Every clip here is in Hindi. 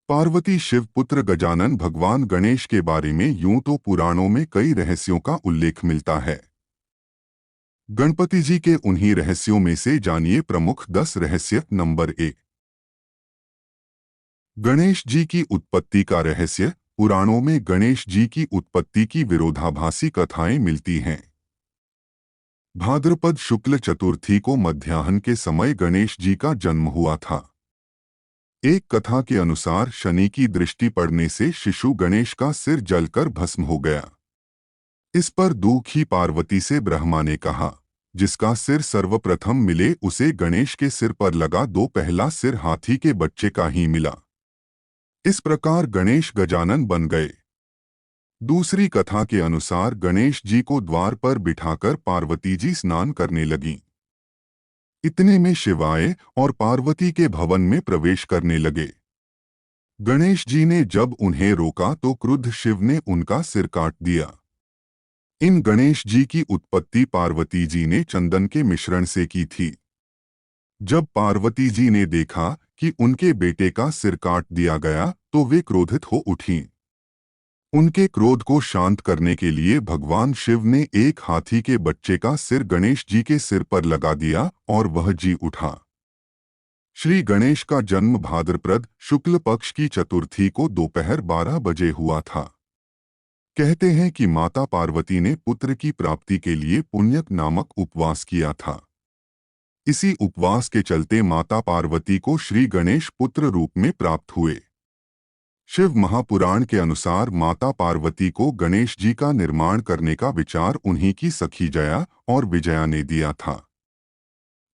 पार्वती शिव पुत्र गजानन भगवान गणेश के बारे में यूं तो पुराणों में कई रहस्यों का उल्लेख मिलता है। गणपति जी के उन्हीं रहस्यों में से जानिए प्रमुख 10 रहस्य। नंबर 1, गणेश जी की उत्पत्ति का रहस्य। पुराणों में गणेश जी की उत्पत्ति की विरोधाभासी कथाएं मिलती हैं। भाद्रपद शुक्ल चतुर्थी को मध्याह्न के समय गणेश जी का जन्म हुआ था। एक कथा के अनुसार शनि की दृष्टि पड़ने से शिशु गणेश का सिर जलकर भस्म हो गया। इस पर दुखी पार्वती से ब्रह्मा ने कहा, जिसका सिर सर्वप्रथम मिले उसे गणेश के सिर पर लगा दो। पहला सिर हाथी के बच्चे का ही मिला। इस प्रकार गणेश गजानन बन गए। दूसरी कथा के अनुसार गणेश जी को द्वार पर बिठाकर पार्वती जी स्नान करने लगीं। इतने में शिव आए और पार्वती के भवन में प्रवेश करने लगे। गणेश जी ने जब उन्हें रोका तो क्रुद्ध शिव ने उनका सिर काट दिया। इन गणेश जी की उत्पत्ति पार्वती जी ने चंदन के मिश्रण से की थी। जब पार्वती जी ने देखा कि उनके बेटे का सिर काट दिया गया तो वे क्रोधित हो उठीं। उनके क्रोध को शांत करने के लिए भगवान शिव ने एक हाथी के बच्चे का सिर गणेश जी के सिर पर लगा दिया और वह जी उठा। श्री गणेश का जन्म भाद्रपद शुक्ल पक्ष की चतुर्थी को दोपहर 12 बजे हुआ था। कहते हैं कि माता पार्वती ने पुत्र की प्राप्ति के लिए पुण्यक नामक उपवास किया था। इसी उपवास के चलते माता पार्वती को श्री गणेश पुत्र रूप में प्राप्त हुए। शिव महापुराण के अनुसार माता पार्वती को गणेश जी का निर्माण करने का विचार उन्हीं की सखी जया और विजया ने दिया था।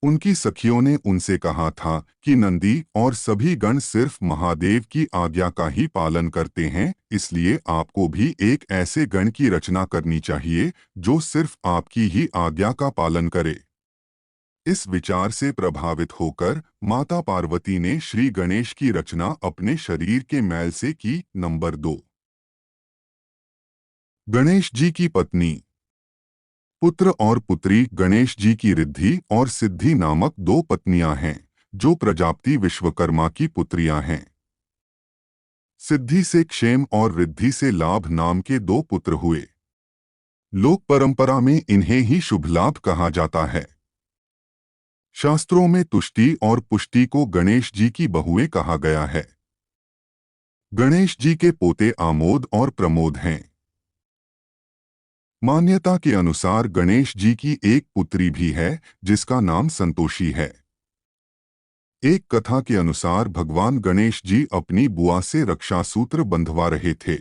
उनकी सखियों ने उनसे कहा था कि नंदी और सभी गण सिर्फ महादेव की आज्ञा का ही पालन करते हैं, इसलिए आपको भी एक ऐसे गण की रचना करनी चाहिए जो सिर्फ आपकी ही आज्ञा का पालन करे। इस विचार से प्रभावित होकर माता पार्वती ने श्री गणेश की रचना अपने शरीर के मैल से की। नंबर 2, गणेश जी की पत्नी। पुत्र और पुत्री गणेश जी की रिद्धि और सिद्धि नामक 2 पत्नियां हैं, जो प्रजापति विश्वकर्मा की पुत्रियां हैं। सिद्धि से क्षेम और रिद्धि से लाभ नाम के 2 पुत्र हुए। लोक परंपरा में इन्हें ही शुभ लाभ कहा जाता है। शास्त्रों में तुष्टि और पुष्टि को गणेश जी की बहुएं कहा गया है। गणेश जी के पोते आमोद और प्रमोद हैं। मान्यता के अनुसार गणेश जी की एक पुत्री भी है जिसका नाम संतोषी है। एक कथा के अनुसार भगवान गणेश जी अपनी बुआ से रक्षा सूत्र बंधवा रहे थे।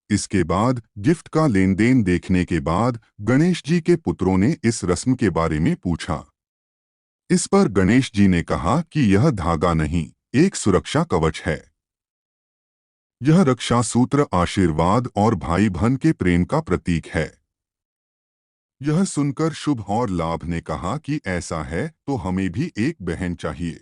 इसके बाद गिफ्ट का लेन देन देखने के बाद गणेश जी के पुत्रों ने इस रस्म के बारे में पूछा। इस पर गणेश जी ने कहा कि यह धागा नहीं, एक सुरक्षा कवच है। यह रक्षा सूत्र आशीर्वाद और भाई बहन के प्रेम का प्रतीक है। यह सुनकर शुभ और लाभ ने कहा कि ऐसा है तो हमें भी एक बहन चाहिए।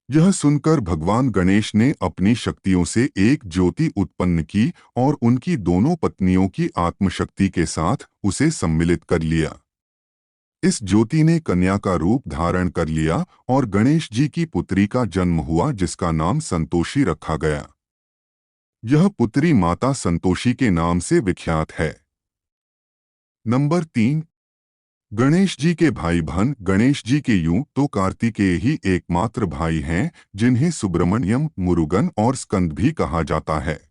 यह सुनकर भगवान गणेश ने अपनी शक्तियों से एक ज्योति उत्पन्न की और उनकी दोनों पत्नियों की आत्मशक्ति के साथ उसे सम्मिलित कर लिया। इस ज्योति ने कन्या का रूप धारण कर लिया और गणेश जी की पुत्री का जन्म हुआ, जिसका नाम संतोषी रखा गया। यह पुत्री माता संतोषी के नाम से विख्यात है। नंबर 3, गणेश जी के भाई बहन। गणेश जी के यूं तो कार्तिकेय ही एकमात्र भाई हैं जिन्हें सुब्रमण्यम, मुरुगन और स्कंद भी कहा जाता है।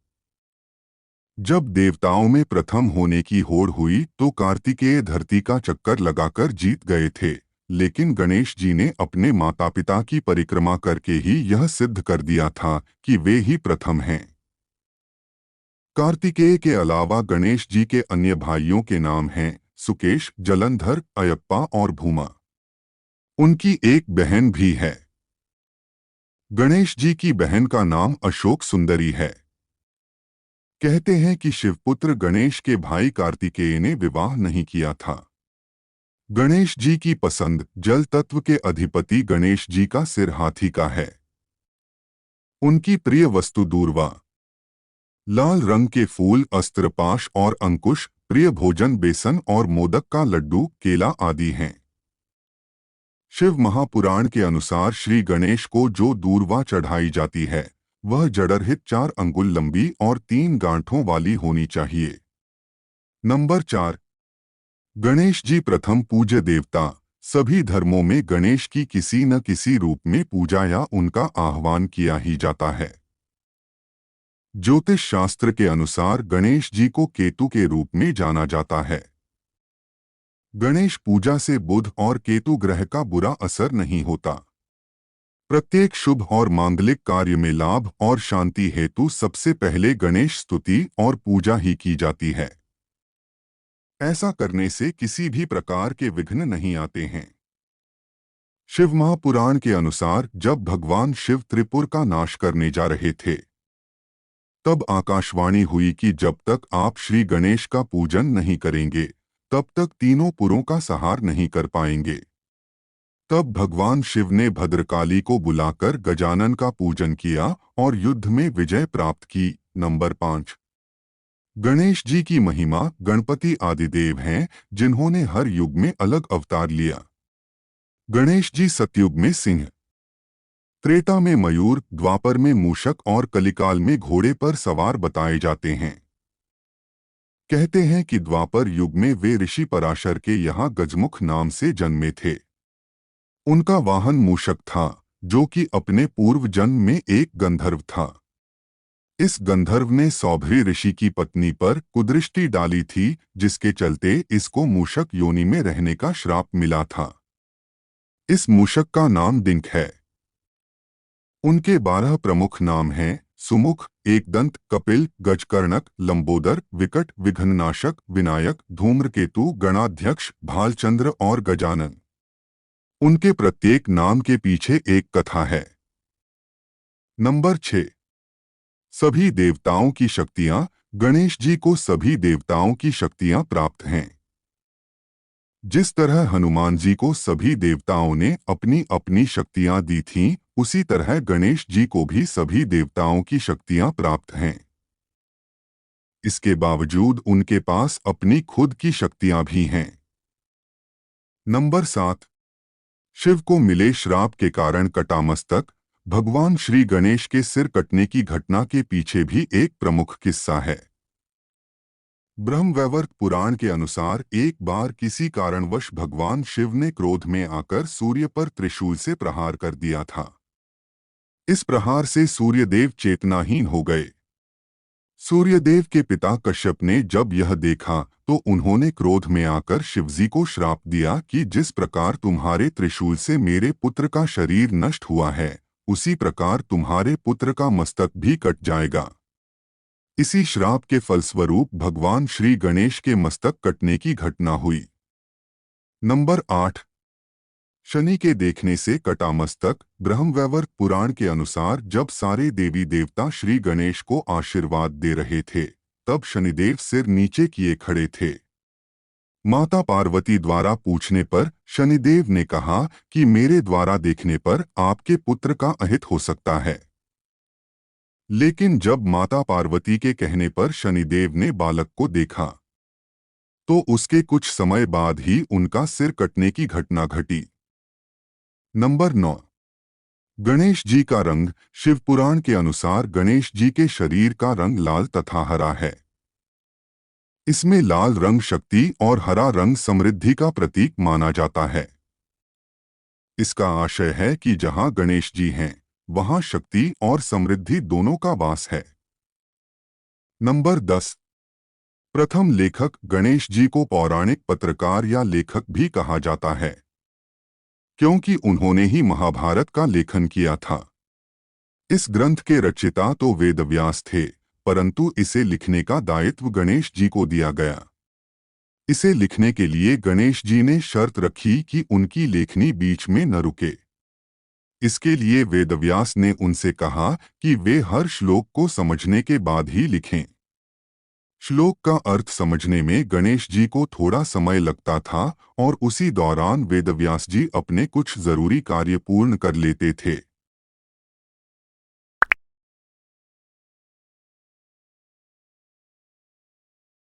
जब देवताओं में प्रथम होने की होड़ हुई तो कार्तिकेय धरती का चक्कर लगाकर जीत गए थे, लेकिन गणेश जी ने अपने माता पिता की परिक्रमा करके ही यह सिद्ध कर दिया था कि वे ही प्रथम हैं। कार्तिकेय के अलावा गणेश जी के अन्य भाइयों के नाम हैं सुकेश, जलंधर, अयप्पा और भूमा। उनकी एक बहन भी है। गणेश जी की बहन का नाम अशोक सुंदरी है। कहते हैं कि शिवपुत्र गणेश के भाई कार्तिकेय ने विवाह नहीं किया था। गणेश जी की पसंद जल तत्व के अधिपति गणेश जी का सिर हाथी का है। उनकी प्रिय वस्तु दूर्वा, लाल रंग के फूल, अस्त्रपाश और अंकुश, प्रिय भोजन बेसन और मोदक का लड्डू, केला आदि हैं। शिव महापुराण के अनुसार श्री गणेश को जो दूर्वा चढ़ाई जाती है वह जड़रहित 4 अंगुल लंबी और 3 गांठों वाली होनी चाहिए। नंबर 4। गणेश जी प्रथम पूज्य देवता। सभी धर्मों में गणेश की किसी न किसी रूप में पूजा या उनका आह्वान किया ही जाता है। ज्योतिष शास्त्र के अनुसार गणेश जी को केतु के रूप में जाना जाता है। गणेश पूजा से बुध और केतु ग्रह का बुरा असर नहीं होता। प्रत्येक शुभ और मांगलिक कार्य में लाभ और शांति हेतु सबसे पहले गणेश स्तुति और पूजा ही की जाती है। ऐसा करने से किसी भी प्रकार के विघ्न नहीं आते हैं। शिव महापुराण के अनुसार जब भगवान शिव त्रिपुर का नाश करने जा रहे थे, तब आकाशवाणी हुई कि जब तक आप श्री गणेश का पूजन नहीं करेंगे, तब तक तीनों पुरों का संहार नहीं कर पाएंगे। तब भगवान शिव ने भद्रकाली को बुलाकर गजानन का पूजन किया और युद्ध में विजय प्राप्त की। नंबर 5। गणेश जी की महिमा। गणपति आदिदेव हैं, जिन्होंने हर युग में अलग अवतार लिया। गणेश जी सतयुग में सिंह, त्रेता में मयूर, द्वापर में मूषक और कलिकाल में घोड़े पर सवार बताए जाते हैं। कहते हैं कि द्वापर युग में वे ऋषि पराशर के यहाँ गजमुख नाम से जन्मे थे। उनका वाहन मूषक था, जो कि अपने पूर्व जन्म में एक गंधर्व था। इस गंधर्व ने सौभरी ऋषि की पत्नी पर कुदृष्टि डाली थी, जिसके चलते इसको मूषक योनि में रहने का श्राप मिला था। इस मूषक का नाम डिंक है। उनके 12 प्रमुख नाम हैं: सुमुख, एकदंत, कपिल, गजकर्णक, लंबोदर, विकट, विघ्ननाशक, विनायक, धूम्रकेतु, गणाध्यक्ष, भालचंद्र और गजानन। उनके प्रत्येक नाम के पीछे एक कथा है। नंबर 6। सभी देवताओं की शक्तियां। गणेश जी को सभी देवताओं की शक्तियां प्राप्त हैं। जिस तरह हनुमान जी को सभी देवताओं ने अपनी अपनी शक्तियां दी थीं, उसी तरह गणेश जी को भी सभी देवताओं की शक्तियां प्राप्त हैं। इसके बावजूद उनके पास अपनी खुद की शक्तियां भी हैं। नंबर 7। शिव को मिले श्राप के कारण कटा मस्तक। भगवान श्री गणेश के सिर कटने की घटना के पीछे भी एक प्रमुख किस्सा है। ब्रह्मवैवर्त पुराण के अनुसार एक बार किसी कारणवश भगवान शिव ने क्रोध में आकर सूर्य पर त्रिशूल से प्रहार कर दिया था। इस प्रहार से सूर्यदेव चेतनाहीन हो गए। सूर्यदेव के पिता कश्यप ने जब यह देखा तो उन्होंने क्रोध में आकर शिवजी को श्राप दिया कि जिस प्रकार तुम्हारे त्रिशूल से मेरे पुत्र का शरीर नष्ट हुआ है, उसी प्रकार तुम्हारे पुत्र का मस्तक भी कट जाएगा। इसी श्राप के फलस्वरूप भगवान श्री गणेश के मस्तक कटने की घटना हुई। नंबर 8। शनि के देखने से कटा मस्तक। ब्रह्मवैवर्त पुराण के अनुसार जब सारे देवी देवता श्री गणेश को आशीर्वाद दे रहे थे, तब शनिदेव सिर नीचे किए खड़े थे। माता पार्वती द्वारा पूछने पर शनिदेव ने कहा कि मेरे द्वारा देखने पर आपके पुत्र का अहित हो सकता है। लेकिन जब माता पार्वती के कहने पर शनिदेव ने बालक को देखा, तो उसके कुछ समय बाद ही उनका सिर कटने की घटना घटी। नंबर 9। गणेश जी का रंग। शिवपुराण के अनुसार गणेश जी के शरीर का रंग लाल तथा हरा है। इसमें लाल रंग शक्ति और हरा रंग समृद्धि का प्रतीक माना जाता है। इसका आशय है कि जहां गणेश जी हैं, वहां शक्ति और समृद्धि दोनों का वास है। नंबर 10। प्रथम लेखक। गणेश जी को पौराणिक पत्रकार या लेखक भी कहा जाता है, क्योंकि उन्होंने ही महाभारत का लेखन किया था। इस ग्रंथ के रचयिता तो वेदव्यास थे, परंतु इसे लिखने का दायित्व गणेश जी को दिया गया। इसे लिखने के लिए गणेश जी ने शर्त रखी कि उनकी लेखनी बीच में न रुके। इसके लिए वेदव्यास ने उनसे कहा कि वे हर श्लोक को समझने के बाद ही लिखें। श्लोक का अर्थ समझने में गणेश जी को थोड़ा समय लगता था और उसी दौरान वेदव्यास जी अपने कुछ जरूरी कार्य पूर्ण कर लेते थे।